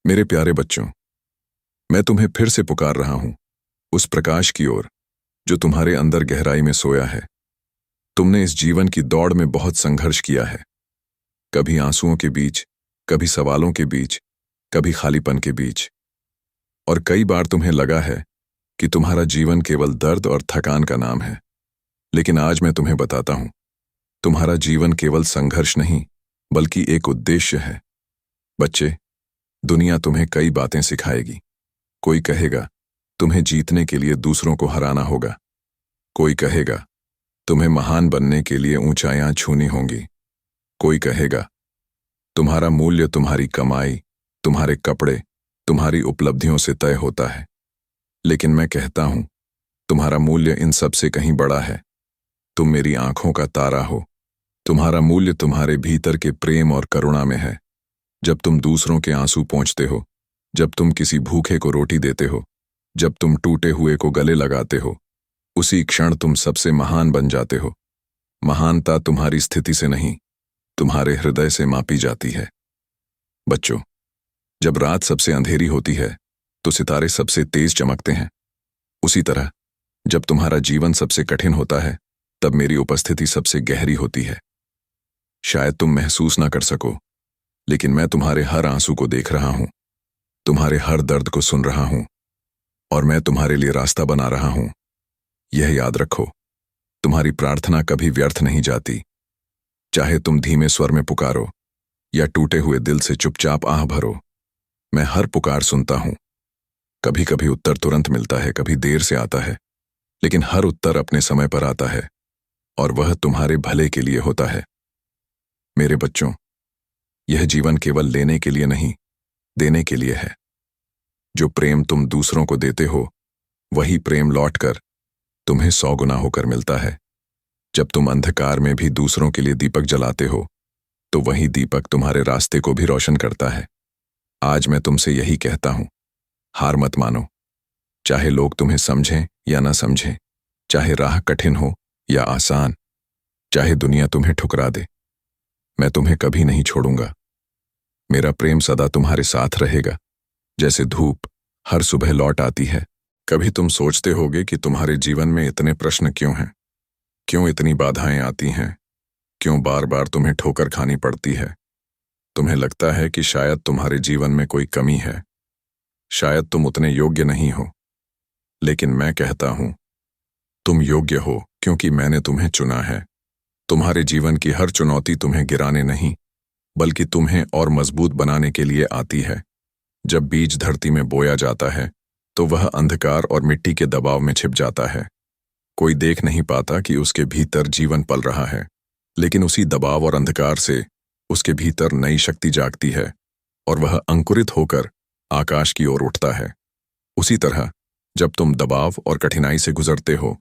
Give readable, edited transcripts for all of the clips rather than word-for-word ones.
मेरे प्यारे बच्चों, मैं तुम्हें फिर से पुकार रहा हूं उस प्रकाश की ओर जो तुम्हारे अंदर गहराई में सोया है। तुमने इस जीवन की दौड़ में बहुत संघर्ष किया है, कभी आंसुओं के बीच, कभी सवालों के बीच, कभी खालीपन के बीच। और कई बार तुम्हें लगा है कि तुम्हारा जीवन केवल दर्द और थकान का नाम है। लेकिन आज मैं तुम्हें बताता हूं, तुम्हारा जीवन केवल संघर्ष नहीं बल्कि एक उद्देश्य है। बच्चे, दुनिया तुम्हें कई बातें सिखाएगी। कोई कहेगा तुम्हें जीतने के लिए दूसरों को हराना होगा, कोई कहेगा तुम्हें महान बनने के लिए ऊंचाइयां छूनी होंगी, कोई कहेगा तुम्हारा मूल्य तुम्हारी कमाई, तुम्हारे कपड़े, तुम्हारी उपलब्धियों से तय होता है। लेकिन मैं कहता हूं, तुम्हारा मूल्य इन सब से कहीं बड़ा है। तुम मेरी आंखों का तारा हो। तुम्हारा मूल्य तुम्हारे भीतर के प्रेम और करुणा में है। जब तुम दूसरों के आंसू पोंछते हो, जब तुम किसी भूखे को रोटी देते हो, जब तुम टूटे हुए को गले लगाते हो, उसी क्षण तुम सबसे महान बन जाते हो। महानता तुम्हारी स्थिति से नहीं, तुम्हारे हृदय से मापी जाती है। बच्चों, जब रात सबसे अंधेरी होती है तो सितारे सबसे तेज चमकते हैं। उसी तरह जब तुम्हारा जीवन सबसे कठिन होता है तब मेरी उपस्थिति सबसे गहरी होती है। शायद तुम महसूस ना कर सको, लेकिन मैं तुम्हारे हर आंसू को देख रहा हूं, तुम्हारे हर दर्द को सुन रहा हूं, और मैं तुम्हारे लिए रास्ता बना रहा हूं। यह याद रखो, तुम्हारी प्रार्थना कभी व्यर्थ नहीं जाती। चाहे तुम धीमे स्वर में पुकारो या टूटे हुए दिल से चुपचाप आह भरो, मैं हर पुकार सुनता हूं। कभी कभी उत्तर तुरंत मिलता है, कभी देर से आता है, लेकिन हर उत्तर अपने समय पर आता है, और वह तुम्हारे भले के लिए होता है। मेरे बच्चों, यह जीवन केवल लेने के लिए नहीं, देने के लिए है। जो प्रेम तुम दूसरों को देते हो, वही प्रेम लौटकर तुम्हें 100 गुना होकर मिलता है। जब तुम अंधकार में भी दूसरों के लिए दीपक जलाते हो, तो वही दीपक तुम्हारे रास्ते को भी रोशन करता है। आज मैं तुमसे यही कहता हूं, हार मत मानो। चाहे लोग तुम्हें समझें या ना समझें, चाहे राह कठिन हो या आसान, चाहे दुनिया तुम्हें ठुकरा दे, मैं तुम्हें कभी नहीं छोड़ूंगा। मेरा प्रेम सदा तुम्हारे साथ रहेगा, जैसे धूप हर सुबह लौट आती है। कभी तुम सोचते होगे कि तुम्हारे जीवन में इतने प्रश्न क्यों हैं, क्यों इतनी बाधाएं आती हैं, क्यों बार बार तुम्हें ठोकर खानी पड़ती है। तुम्हें लगता है कि शायद तुम्हारे जीवन में कोई कमी है, शायद तुम उतने योग्य नहीं हो। लेकिन मैं कहता हूं, तुम योग्य हो क्योंकि मैंने तुम्हें चुना है। तुम्हारे जीवन की हर चुनौती तुम्हें गिराने नहीं, बल्कि तुम्हें और मजबूत बनाने के लिए आती है। जब बीज धरती में बोया जाता है तो वह अंधकार और मिट्टी के दबाव में छिप जाता है। कोई देख नहीं पाता कि उसके भीतर जीवन पल रहा है, लेकिन उसी दबाव और अंधकार से उसके भीतर नई शक्ति जागती है और वह अंकुरित होकर आकाश की ओर उठता है। उसी तरह जब तुम दबाव और कठिनाई से गुजरते हो,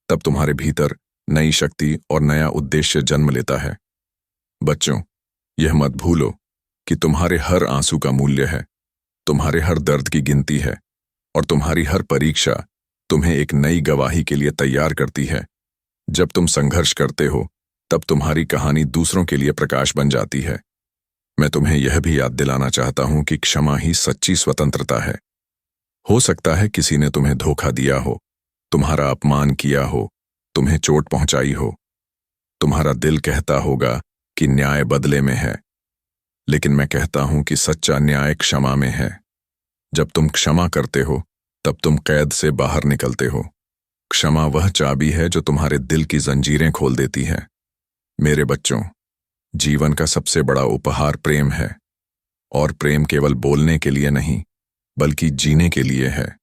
तब तुम्हारे भीतर नई शक्ति और नया उद्देश्य जन्म लेता है। बच्चों, यह मत भूलो कि तुम्हारे हर आंसू का मूल्य है, तुम्हारे हर दर्द की गिनती है, और तुम्हारी हर परीक्षा तुम्हें एक नई गवाही के लिए तैयार करती है। जब तुम संघर्ष करते हो, तब तुम्हारी कहानी दूसरों के लिए प्रकाश बन जाती है। मैं तुम्हें यह भी याद दिलाना चाहता हूं कि क्षमा ही सच्ची स्वतंत्रता है। हो सकता है किसी ने तुम्हें धोखा दिया हो, तुम्हारा अपमान किया हो, तुम्हें चोट पहुंचाई हो। तुम्हारा दिल कहता होगा कि न्याय बदले में है, लेकिन मैं कहता हूं कि सच्चा न्याय क्षमा में है। जब तुम क्षमा करते हो, तब तुम कैद से बाहर निकलते हो। क्षमा वह चाबी है जो तुम्हारे दिल की जंजीरें खोल देती है। मेरे बच्चों, जीवन का सबसे बड़ा उपहार प्रेम है, और प्रेम केवल बोलने के लिए नहीं, बल्कि जीने के लिए है।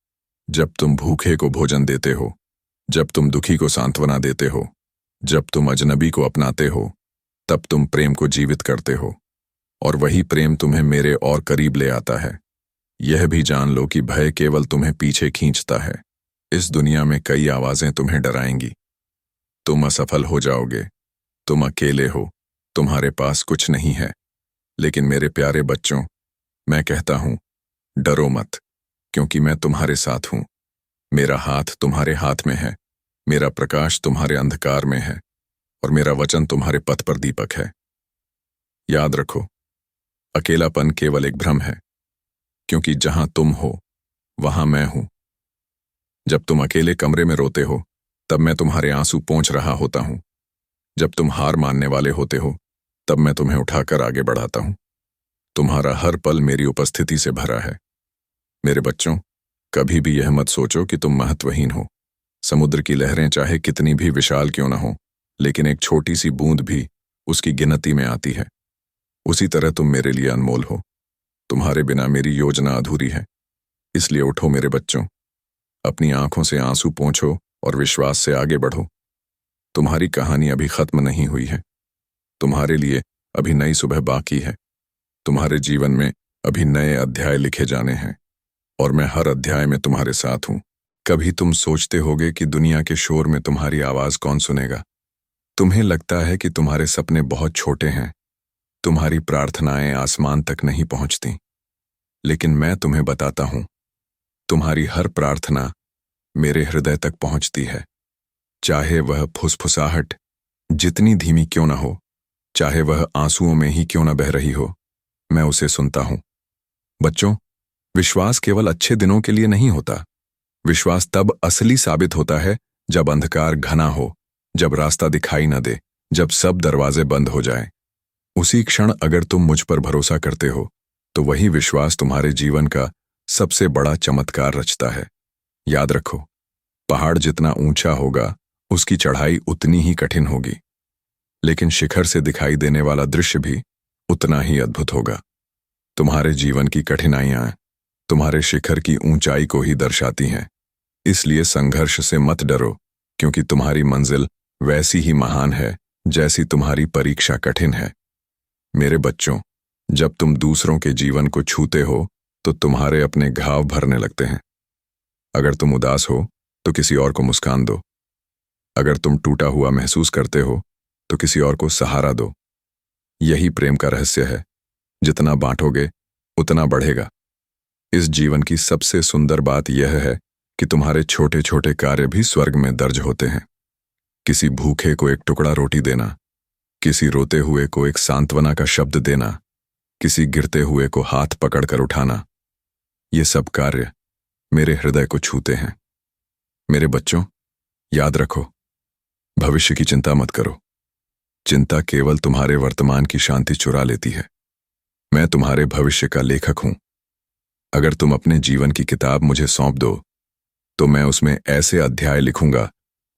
जब तुम भूखे को भोजन देते हो, जब तुम दुखी को सांत्वना देते हो, जब तुम अजनबी को अपनाते हो, तब तुम प्रेम को जीवित करते हो, और वही प्रेम तुम्हें मेरे और करीब ले आता है। यह भी जान लो कि भय केवल तुम्हें पीछे खींचता है। इस दुनिया में कई आवाजें तुम्हें डराएंगी। तुम असफल हो जाओगे, तुम अकेले हो, तुम्हारे पास कुछ नहीं है। लेकिन मेरे प्यारे बच्चों, मैं कहता हूं, डरो मत, क्योंकि मैं तुम्हारे साथ हूं। मेरा हाथ तुम्हारे हाथ में है, मेरा प्रकाश तुम्हारे अंधकार में है, और मेरा वचन तुम्हारे पथ पर दीपक है। याद रखो, अकेलापन केवल एक भ्रम है, क्योंकि जहां तुम हो वहां मैं हूं। जब तुम अकेले कमरे में रोते हो तब मैं तुम्हारे आंसू पोंछ रहा होता हूं। जब तुम हार मानने वाले होते हो तब मैं तुम्हें उठाकर आगे बढ़ाता हूं। तुम्हारा हर पल मेरी उपस्थिति से भरा है। मेरे बच्चों, कभी भी यह मत सोचो कि तुम महत्वहीन हो। समुद्र की लहरें चाहे कितनी भी विशाल क्यों न हो, लेकिन एक छोटी सी बूंद भी उसकी गिनती में आती है। उसी तरह तुम मेरे लिए अनमोल हो। तुम्हारे बिना मेरी योजना अधूरी है। इसलिए उठो मेरे बच्चों, अपनी आंखों से आंसू पोंछो और विश्वास से आगे बढ़ो। तुम्हारी कहानी अभी खत्म नहीं हुई है। तुम्हारे लिए अभी नई सुबह बाकी है। तुम्हारे जीवन में अभी नए अध्याय लिखे जाने हैं और मैं हर अध्याय में तुम्हारे साथ हूं। कभी तुम सोचते होगे कि दुनिया के शोर में तुम्हारी आवाज कौन सुनेगा। तुम्हें लगता है कि तुम्हारे सपने बहुत छोटे हैं, तुम्हारी प्रार्थनाएं आसमान तक नहीं पहुंचती। लेकिन मैं तुम्हें बताता हूं, तुम्हारी हर प्रार्थना मेरे हृदय तक पहुंचती है। चाहे वह फुसफुसाहट जितनी धीमी क्यों ना हो, चाहे वह आंसुओं में ही क्यों ना बह रही हो, मैं उसे सुनता हूं। बच्चों, विश्वास केवल अच्छे दिनों के लिए नहीं होता। विश्वास तब असली साबित होता है जब अंधकार घना हो, जब रास्ता दिखाई न दे, जब सब दरवाजे बंद हो जाएं। उसी क्षण अगर तुम मुझ पर भरोसा करते हो तो वही विश्वास तुम्हारे जीवन का सबसे बड़ा चमत्कार रचता है। याद रखो, पहाड़ जितना ऊंचा होगा उसकी चढ़ाई उतनी ही कठिन होगी, लेकिन शिखर से दिखाई देने वाला दृश्य भी उतना ही अद्भुत होगा। तुम्हारे जीवन की कठिनाइयां तुम्हारे शिखर की ऊंचाई को ही दर्शाती हैं। इसलिए संघर्ष से मत डरो, क्योंकि तुम्हारी मंजिल वैसी ही महान है जैसी तुम्हारी परीक्षा कठिन है। मेरे बच्चों, जब तुम दूसरों के जीवन को छूते हो तो तुम्हारे अपने घाव भरने लगते हैं। अगर तुम उदास हो तो किसी और को मुस्कान दो। अगर तुम टूटा हुआ महसूस करते हो तो किसी और को सहारा दो। यही प्रेम का रहस्य है। जितना बांटोगे उतना बढ़ेगा। इस जीवन की सबसे सुंदर बात यह है कि तुम्हारे छोटे छोटे कार्य भी स्वर्ग में दर्ज होते हैं। किसी भूखे को एक टुकड़ा रोटी देना, किसी रोते हुए को एक सांत्वना का शब्द देना, किसी गिरते हुए को हाथ पकड़कर उठाना, ये सब कार्य मेरे हृदय को छूते हैं। मेरे बच्चों, याद रखो, भविष्य की चिंता मत करो। चिंता केवल तुम्हारे वर्तमान की शांति चुरा लेती है। मैं तुम्हारे भविष्य का लेखक हूं। अगर तुम अपने जीवन की किताब मुझे सौंप दो तो मैं उसमें ऐसे अध्याय लिखूंगा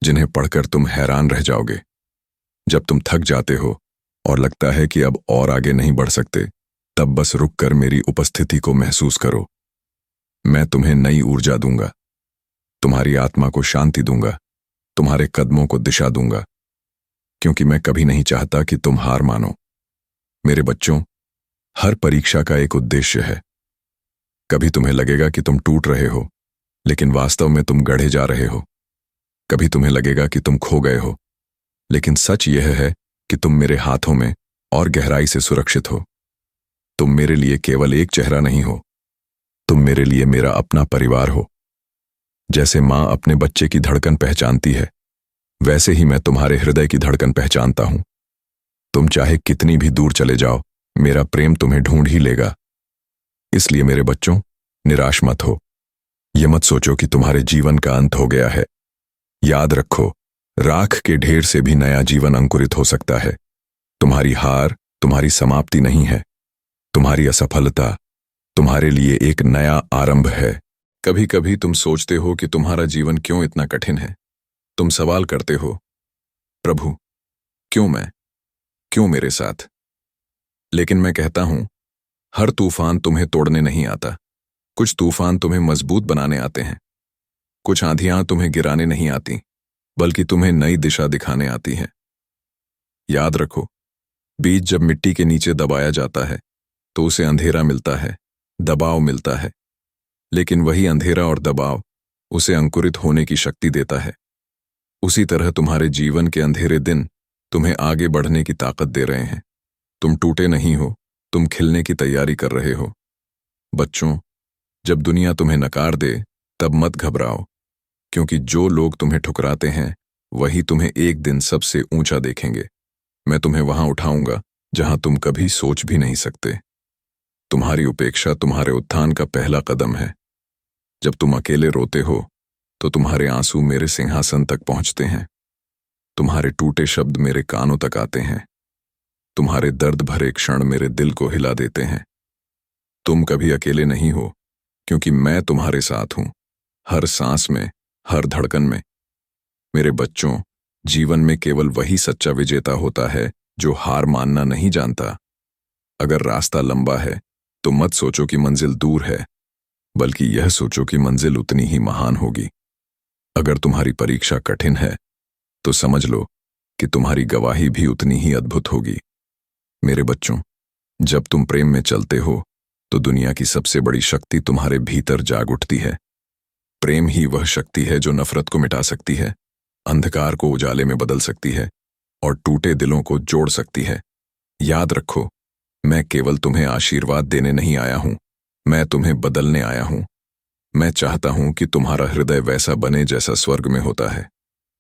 जिन्हें पढ़कर तुम हैरान रह जाओगे। जब तुम थक जाते हो और लगता है कि अब और आगे नहीं बढ़ सकते, तब बस रुककर मेरी उपस्थिति को महसूस करो। मैं तुम्हें नई ऊर्जा दूंगा, तुम्हारी आत्मा को शांति दूंगा, तुम्हारे कदमों को दिशा दूंगा, क्योंकि मैं कभी नहीं चाहता कि तुम हार मानो। मेरे बच्चों, हर परीक्षा का एक उद्देश्य है। कभी तुम्हें लगेगा कि तुम टूट रहे हो, लेकिन वास्तव में तुम गढ़े जा रहे हो। कभी तुम्हें लगेगा कि तुम खो गए हो, लेकिन सच यह है कि तुम मेरे हाथों में और गहराई से सुरक्षित हो। तुम मेरे लिए केवल एक चेहरा नहीं हो, तुम मेरे लिए मेरा अपना परिवार हो। जैसे मां अपने बच्चे की धड़कन पहचानती है, वैसे ही मैं तुम्हारे हृदय की धड़कन पहचानता हूं। तुम चाहे कितनी भी दूर चले जाओ, मेरा प्रेम तुम्हें ढूंढ ही लेगा। इसलिए मेरे बच्चों, निराश मत हो। ये मत सोचो कि तुम्हारे जीवन का अंत हो गया है। याद रखो, राख के ढेर से भी नया जीवन अंकुरित हो सकता है। तुम्हारी हार तुम्हारी समाप्ति नहीं है। तुम्हारी असफलता तुम्हारे लिए एक नया आरंभ है। कभी कभी तुम सोचते हो कि तुम्हारा जीवन क्यों इतना कठिन है। तुम सवाल करते हो, प्रभु, क्यों मैं, क्यों मेरे साथ? लेकिन मैं कहता हूं, हर तूफान तुम्हें तोड़ने नहीं आता। कुछ तूफान तुम्हें मजबूत बनाने आते हैं। कुछ आंधियां तुम्हें गिराने नहीं आती, बल्कि तुम्हें नई दिशा दिखाने आती हैं। याद रखो, बीज जब मिट्टी के नीचे दबाया जाता है तो उसे अंधेरा मिलता है, दबाव मिलता है, लेकिन वही अंधेरा और दबाव उसे अंकुरित होने की शक्ति देता है। उसी तरह तुम्हारे जीवन के अंधेरे दिन तुम्हें आगे बढ़ने की ताकत दे रहे हैं। तुम टूटे नहीं हो, तुम खिलने की तैयारी कर रहे हो। बच्चों, जब दुनिया तुम्हें नकार दे तब मत घबराओ, क्योंकि जो लोग तुम्हें ठुकराते हैं वही तुम्हें एक दिन सबसे ऊंचा देखेंगे। मैं तुम्हें वहां उठाऊंगा जहां तुम कभी सोच भी नहीं सकते। तुम्हारी उपेक्षा तुम्हारे उत्थान का पहला कदम है। जब तुम अकेले रोते हो तो तुम्हारे आंसू मेरे सिंहासन तक पहुंचते हैं। तुम्हारे टूटे शब्द मेरे कानों तक आते हैं। तुम्हारे दर्द भरे क्षण मेरे दिल को हिला देते हैं। तुम कभी अकेले नहीं हो, क्योंकि मैं तुम्हारे साथ हूं, हर सांस में, हर धड़कन में। मेरे बच्चों, जीवन में केवल वही सच्चा विजेता होता है जो हार मानना नहीं जानता। अगर रास्ता लंबा है तो मत सोचो कि मंजिल दूर है, बल्कि यह सोचो कि मंजिल उतनी ही महान होगी। अगर तुम्हारी परीक्षा कठिन है तो समझ लो कि तुम्हारी गवाही भी उतनी ही अद्भुत होगी। मेरे बच्चों, जब तुम प्रेम में चलते हो तो दुनिया की सबसे बड़ी शक्ति तुम्हारे भीतर जाग उठती है। प्रेम ही वह शक्ति है जो नफरत को मिटा सकती है, अंधकार को उजाले में बदल सकती है और टूटे दिलों को जोड़ सकती है। याद रखो, मैं केवल तुम्हें आशीर्वाद देने नहीं आया हूं, मैं तुम्हें बदलने आया हूं। मैं चाहता हूं कि तुम्हारा हृदय वैसा बने जैसा स्वर्ग में होता है,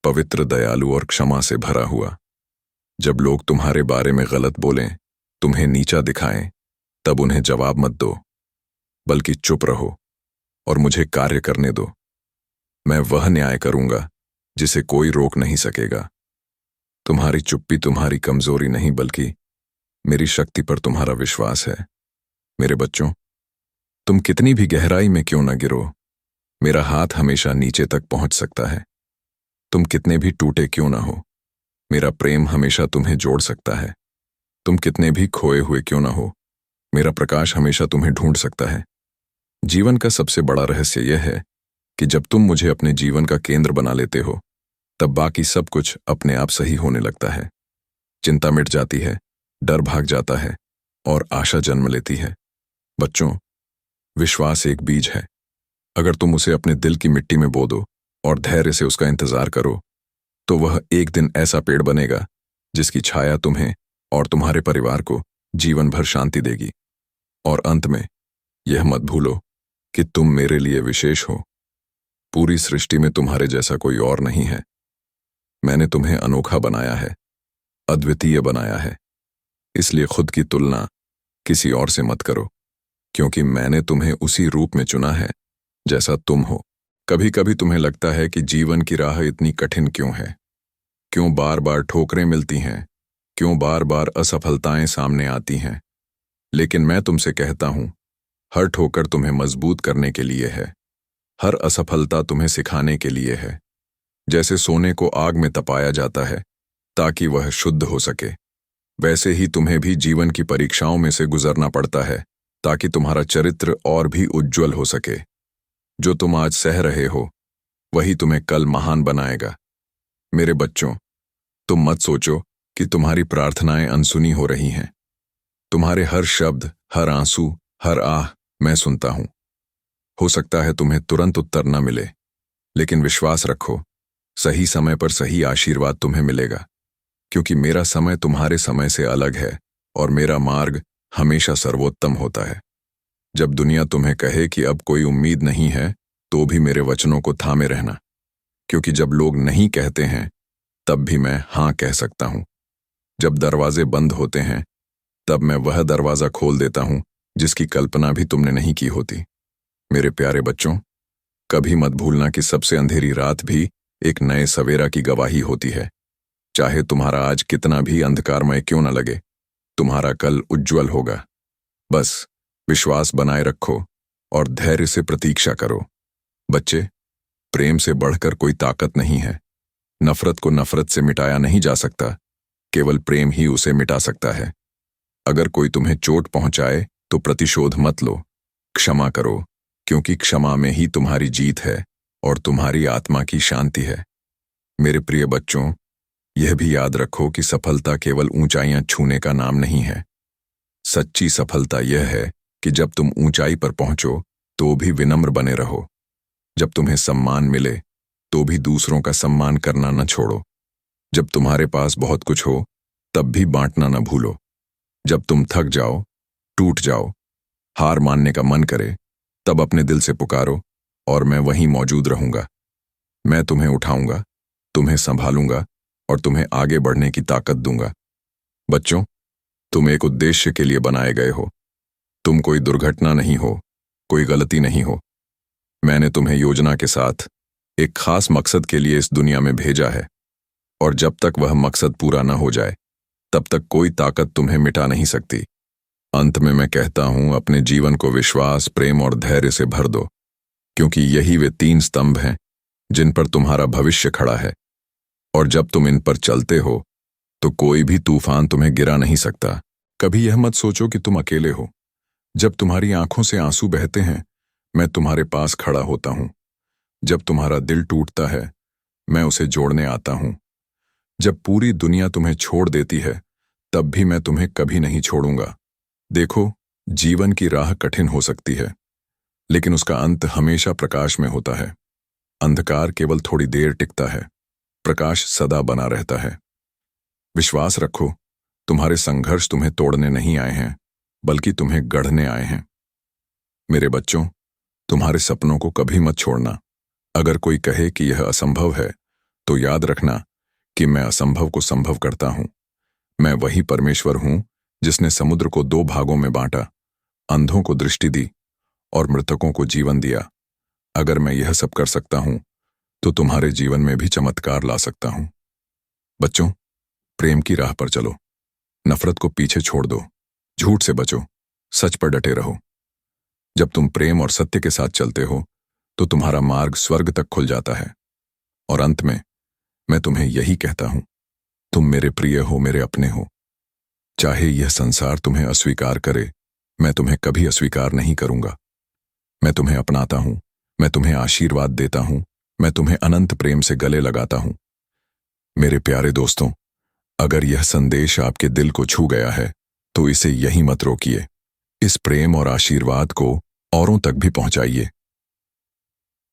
पवित्र, दयालु और क्षमा से भरा हुआ। जब लोग तुम्हारे बारे में गलत बोलें, तुम्हें नीचा दिखाएं, तब उन्हें जवाब मत दो, बल्कि चुप रहो और मुझे कार्य करने दो। मैं वह न्याय करूंगा जिसे कोई रोक नहीं सकेगा। तुम्हारी चुप्पी तुम्हारी कमजोरी नहीं, बल्कि मेरी शक्ति पर तुम्हारा विश्वास है। मेरे बच्चों, तुम कितनी भी गहराई में क्यों न गिरो, मेरा हाथ हमेशा नीचे तक पहुंच सकता है। तुम कितने भी टूटे क्यों ना हो, मेरा प्रेम हमेशा तुम्हें जोड़ सकता है। तुम कितने भी खोए हुए क्यों ना हो, मेरा प्रकाश हमेशा तुम्हें ढूंढ सकता है। जीवन का सबसे बड़ा रहस्य यह है कि जब तुम मुझे अपने जीवन का केंद्र बना लेते हो, तब बाकी सब कुछ अपने आप सही होने लगता है। चिंता मिट जाती है, डर भाग जाता है और आशा जन्म लेती है। बच्चों, विश्वास एक बीज है। अगर तुम उसे अपने दिल की मिट्टी में बो दो और धैर्य से उसका इंतजार करो, तो वह एक दिन ऐसा पेड़ बनेगा जिसकी छाया तुम्हें और तुम्हारे परिवार को जीवन भर शांति देगी। और अंत में यह मत भूलो कि तुम मेरे लिए विशेष हो। पूरी सृष्टि में तुम्हारे जैसा कोई और नहीं है। मैंने तुम्हें अनोखा बनाया है, अद्वितीय बनाया है। इसलिए खुद की तुलना किसी और से मत करो, क्योंकि मैंने तुम्हें उसी रूप में चुना है जैसा तुम हो। कभी कभी तुम्हें लगता है कि जीवन की राह इतनी कठिन क्यों है, क्यों बार बार ठोकरें मिलती हैं, क्यों बार बार असफलताएं सामने आती हैं। लेकिन मैं तुमसे कहता हूं, हर ठोकर तुम्हें मजबूत करने के लिए है, हर असफलता तुम्हें सिखाने के लिए है। जैसे सोने को आग में तपाया जाता है ताकि वह शुद्ध हो सके, वैसे ही तुम्हें भी जीवन की परीक्षाओं में से गुजरना पड़ता है ताकि तुम्हारा चरित्र और भी उज्ज्वल हो सके। जो तुम आज सह रहे हो, वही तुम्हें कल महान बनाएगा। मेरे बच्चों, तुम मत सोचो कि तुम्हारी प्रार्थनाएं अनसुनी हो रही हैं। तुम्हारे हर शब्द, हर आंसू, हर आह मैं सुनता हूं। हो सकता है तुम्हें तुरंत उत्तर न मिले, लेकिन विश्वास रखो, सही समय पर सही आशीर्वाद तुम्हें मिलेगा, क्योंकि मेरा समय तुम्हारे समय से अलग है और मेरा मार्ग हमेशा सर्वोत्तम होता है। जब दुनिया तुम्हें कहे कि अब कोई उम्मीद नहीं है, तो भी मेरे वचनों को थामे रहना, क्योंकि जब लोग नहीं कहते हैं, तब भी मैं हाँ कह सकता हूं। जब दरवाजे बंद होते हैं, तब मैं वह दरवाजा खोल देता हूं जिसकी कल्पना भी तुमने नहीं की होती। मेरे प्यारे बच्चों, कभी मत भूलना कि सबसे अंधेरी रात भी एक नए सवेरा की गवाही होती है। चाहे तुम्हारा आज कितना भी अंधकारमय क्यों न लगे, तुम्हारा कल उज्जवल होगा। बस विश्वास बनाए रखो और धैर्य से प्रतीक्षा करो। बच्चे, प्रेम से बढ़कर कोई ताकत नहीं है। नफरत को नफरत से मिटाया नहीं जा सकता, केवल प्रेम ही उसे मिटा सकता है। अगर कोई तुम्हें चोट पहुंचाए तो प्रतिशोध मत लो, क्षमा करो, क्योंकि क्षमा में ही तुम्हारी जीत है और तुम्हारी आत्मा की शांति है। मेरे प्रिय बच्चों, यह भी याद रखो कि सफलता केवल ऊंचाइयां छूने का नाम नहीं है। सच्ची सफलता यह है कि जब तुम ऊंचाई पर पहुंचो तो भी विनम्र बने रहो। जब तुम्हें सम्मान मिले तो भी दूसरों का सम्मान करना न छोड़ो। जब तुम्हारे पास बहुत कुछ हो तब भी बांटना न भूलो। जब तुम थक जाओ, टूट जाओ, हार मानने का मन करे, तब अपने दिल से पुकारो और मैं वहीं मौजूद रहूंगा। मैं तुम्हें उठाऊंगा, तुम्हें संभालूंगा और तुम्हें आगे बढ़ने की ताकत दूंगा। बच्चों, तुम एक उद्देश्य के लिए बनाए गए हो। तुम कोई दुर्घटना नहीं हो, कोई गलती नहीं हो। मैंने तुम्हें योजना के साथ एक खास मकसद के लिए इस दुनिया में भेजा है, और जब तक वह मकसद पूरा न हो जाए तब तक कोई ताकत तुम्हें मिटा नहीं सकती। अंत में मैं कहता हूं, अपने जीवन को विश्वास, प्रेम और धैर्य से भर दो, क्योंकि यही वे 3 स्तंभ हैं जिन पर तुम्हारा भविष्य खड़ा है। और जब तुम इन पर चलते हो तो कोई भी तूफान तुम्हें गिरा नहीं सकता। कभी यह मत सोचो कि तुम अकेले हो। जब तुम्हारी आंखों से आंसू बहते हैं, मैं तुम्हारे पास खड़ा होता हूं। जब तुम्हारा दिल टूटता है, मैं उसे जोड़ने आता हूं। जब पूरी दुनिया तुम्हें छोड़ देती है, तब भी मैं तुम्हें कभी नहीं छोड़ूंगा। देखो, जीवन की राह कठिन हो सकती है, लेकिन उसका अंत हमेशा प्रकाश में होता है। अंधकार केवल थोड़ी देर टिकता है, प्रकाश सदा बना रहता है। विश्वास रखो, तुम्हारे संघर्ष तुम्हें तोड़ने नहीं आए हैं, बल्कि तुम्हें गढ़ने आए हैं। मेरे बच्चों, तुम्हारे सपनों को कभी मत छोड़ना। अगर कोई कहे कि यह असंभव है, तो याद रखना कि मैं असंभव को संभव करता हूं। मैं वही परमेश्वर हूं जिसने समुद्र को 2 भागों में बांटा, अंधों को दृष्टि दी और मृतकों को जीवन दिया। अगर मैं यह सब कर सकता हूं, तो तुम्हारे जीवन में भी चमत्कार ला सकता हूं। बच्चों, प्रेम की राह पर चलो, नफरत को पीछे छोड़ दो, झूठ से बचो, सच पर डटे रहो। जब तुम प्रेम और सत्य के साथ चलते हो, तो तुम्हारा मार्ग स्वर्ग तक खुल जाता है। और अंत में मैं तुम्हें यही कहता हूं, तुम मेरे प्रिय हो, मेरे अपने हो। चाहे यह संसार तुम्हें अस्वीकार करे, मैं तुम्हें कभी अस्वीकार नहीं करूंगा। मैं तुम्हें अपनाता हूं, मैं तुम्हें आशीर्वाद देता हूं, मैं तुम्हें अनंत प्रेम से गले लगाता हूं। मेरे प्यारे दोस्तों, अगर यह संदेश आपके दिल को छू गया है, तो इसे यहीं मत रोकिए। इस प्रेम और आशीर्वाद को औरों तक भी पहुंचाइए।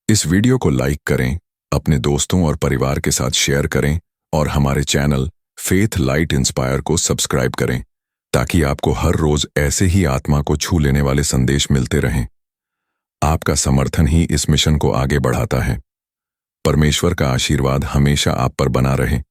इस वीडियो को लाइक करें, अपने दोस्तों और परिवार के साथ शेयर करें और हमारे चैनल फेथ लाइट इंस्पायर को सब्सक्राइब करें, ताकि आपको हर रोज ऐसे ही आत्मा को छू लेने वाले संदेश मिलते रहें। आपका समर्थन ही इस मिशन को आगे बढ़ाता है। परमेश्वर का आशीर्वाद हमेशा आप पर बना रहे।